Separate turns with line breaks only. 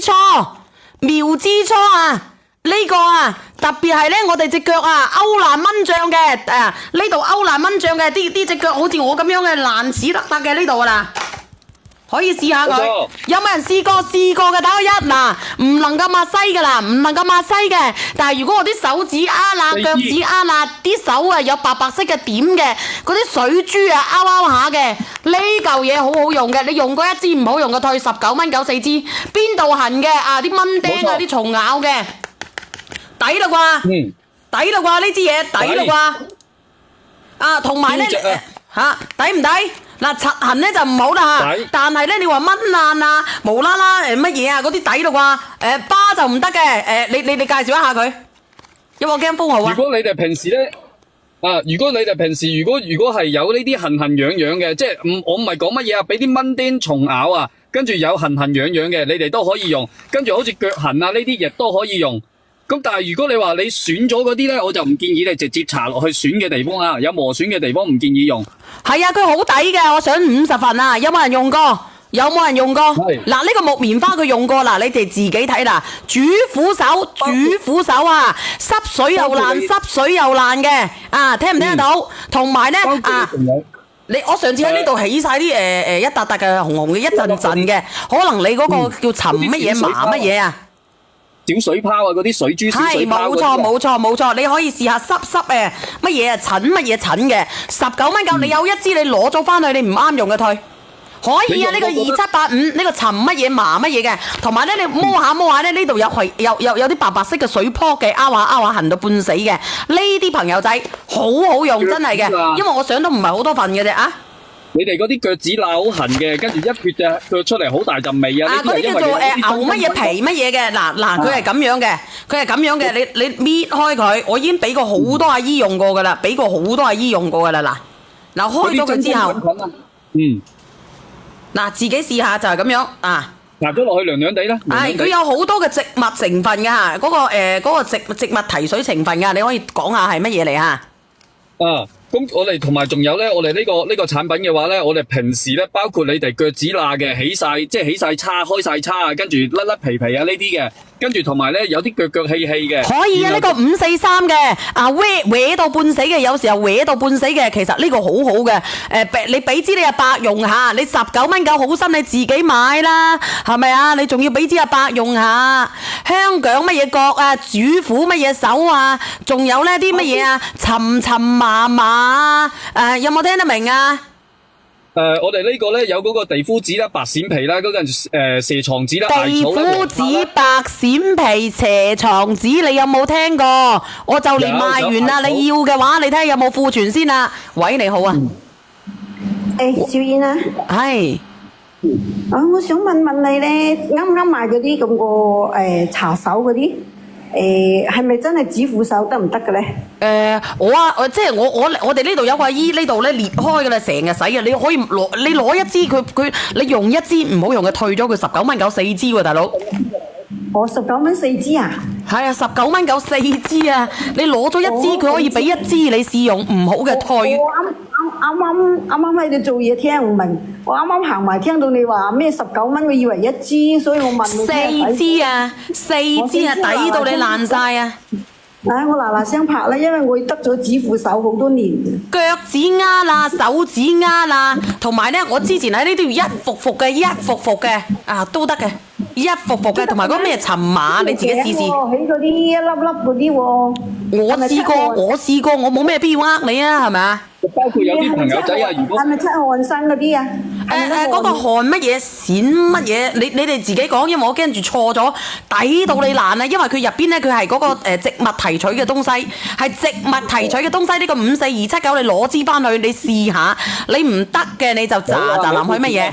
錯，苗之初啊！呢個啊，特別係咧，我哋隻腳啊，歐蘭蚊帳嘅，呢度歐蘭蚊帳嘅，啲隻腳好似我咁樣嘅爛屎得嘅呢度啊嗱，可以試下佢。有冇人試過？試過嘅打個一嗱，唔能夠抹西噶啦，唔能夠抹西嘅。但係如果我啲手指啊啦，腳趾啊啦，啲手啊有白白色嘅點嘅，嗰啲水珠啊拗拗下嘅，呢嚿嘢好好用嘅。你用過一支唔好用嘅退19蚊9 4支，邊度痕嘅啊？啲蚊叮啊，啲蟲咬嘅。抵啦啩，抵啦啩呢支嘢，抵啦啩。啊，同埋咧吓，抵唔抵？嗱，擦痕咧就唔好啦吓，但係咧你話蚊爛啊，無啦啦乜嘢啊，嗰啲抵啦啩。疤就唔得嘅。你介紹一下佢，有冇驚封號啊？
如果你哋平時咧如果你哋平時如果係有呢啲痕痕癢癢嘅，即係我唔係講乜嘢啊，俾啲蚊叮蟲咬啊，跟住有痕痕癢癢嘅，你哋都可以用。跟住好似腳痕啊呢啲亦都可以用。咁但係如果你話你損咗嗰啲咧，我就唔建議你直接搽落去損嘅地方啊，有磨損嘅地方唔建議用。
係啊，佢好抵嘅，我想50份啊，有冇人用過？有冇人用過？嗱，呢個木棉花佢用過啦，你哋自己睇啦。主婦手啊，濕水又爛嘅啊，聽唔聽得到？同埋咧我上次喺呢度起晒啲一笪笪嘅紅紅嘅一陣陣嘅，可能你嗰個叫沉乜嘢麻乜嘢啊？
小水泡啊，嗰啲水珠小水泡。
係冇錯，你可以試下濕乜嘢啊，疹乜嘢疹嘅，19蚊9，你有一支你攞咗翻去，你唔啱用嘅退。可以啊，呢個2785呢個沉乜嘢麻乜嘢嘅，同埋咧你摸下咧呢度有啲白白色嘅水泡嘅，拗下痕到半死嘅，呢啲朋友仔好好用，真係嘅，因為我想都唔係好多份嘅啫啊。
你哋嗰啲腳趾罅好痕嘅，跟住一撇隻腳出嚟好大陣味啊！
嗰啲叫做牛乜嘢皮乜嘢嘅，嗱佢係咁樣嘅，你搣開佢，我已經俾過好多阿姨用過噶啦，嗱開咗佢之後，嗱自己試下就係咁樣啊，
搽咗落去涼涼地啦。
係佢有好多嘅植物成分噶，嗰個植物提水成分噶，你可以講下係乜嘢嚟啊？
咁我哋同埋仲有咧，我哋呢個產品嘅話咧，我哋平時咧，包括你哋腳趾罅嘅起晒叉、開晒叉啊，跟住甩皮啊呢啲嘅，跟住同埋咧有啲腳氣嘅。
可以啊，呢個543嘅搲到半死嘅，有時候搲到半死嘅，其實呢個好好嘅。你俾支你阿伯用下，你19蚊9好心你自己買啦，係咪啊？你仲要俾支阿伯用下，香港乜嘢角啊，主婦乜嘢手啊，仲有呢啲乜嘢啊，沉麻麻有冇聽得明啊？
我哋呢個咧有嗰個地膚紙啦、白閃皮啦、嗰陣蛇床紙啦、
地膚紙、白閃皮、蛇床紙，你有冇聽過？我就嚟賣完啦，你要嘅話，你睇下有冇庫存先啊？喂，你好啊。
小燕啊。
係。
我想問你咧，啱買嗰啲咁個茶手嗰啲。係咪真係指婦手得唔得嘅咧？
即係我哋呢度有個阿姨呢度咧裂開嘅啦，成日洗嘅，你可以攞一支你用一支唔好用嘅退咗佢19蚊9 4支喎，大佬。
我19蚊4支啊？
係啊，19蚊9 4支啊！你攞咗一支，佢可以俾一支你試用，唔好嘅退。
啱啱喺度做嘢聽唔明，我啱啱行埋聽到你話咩19蚊，我以為一支，所以我問你。
4支啊，抵到你爛晒啊！
我嗱聲拍啦，因為我得咗指婦手好多年。
腳趾丫啦，手指丫啦，同埋咧，我之前喺呢度一幅幅嘅都得嘅，一幅幅嘅，同埋嗰咩沉麻，你自己試試。起
嗰啲一粒粒嗰啲喎。
我試過，我冇咩必要呃你啊，係咪啊？
包括有啲朋友仔啊，如果
係咪出汗身嗰啲啊？
嗰個汗乜嘢閃乜嘢？你哋自己講，因為我驚住錯咗，抵到你爛啊！因為佢入邊咧，佢係嗰個植物提取嘅東西，係植物提取嘅東西。呢個54279，你攞支翻去，你試下，你唔得嘅你就嗱臨去乜嘢？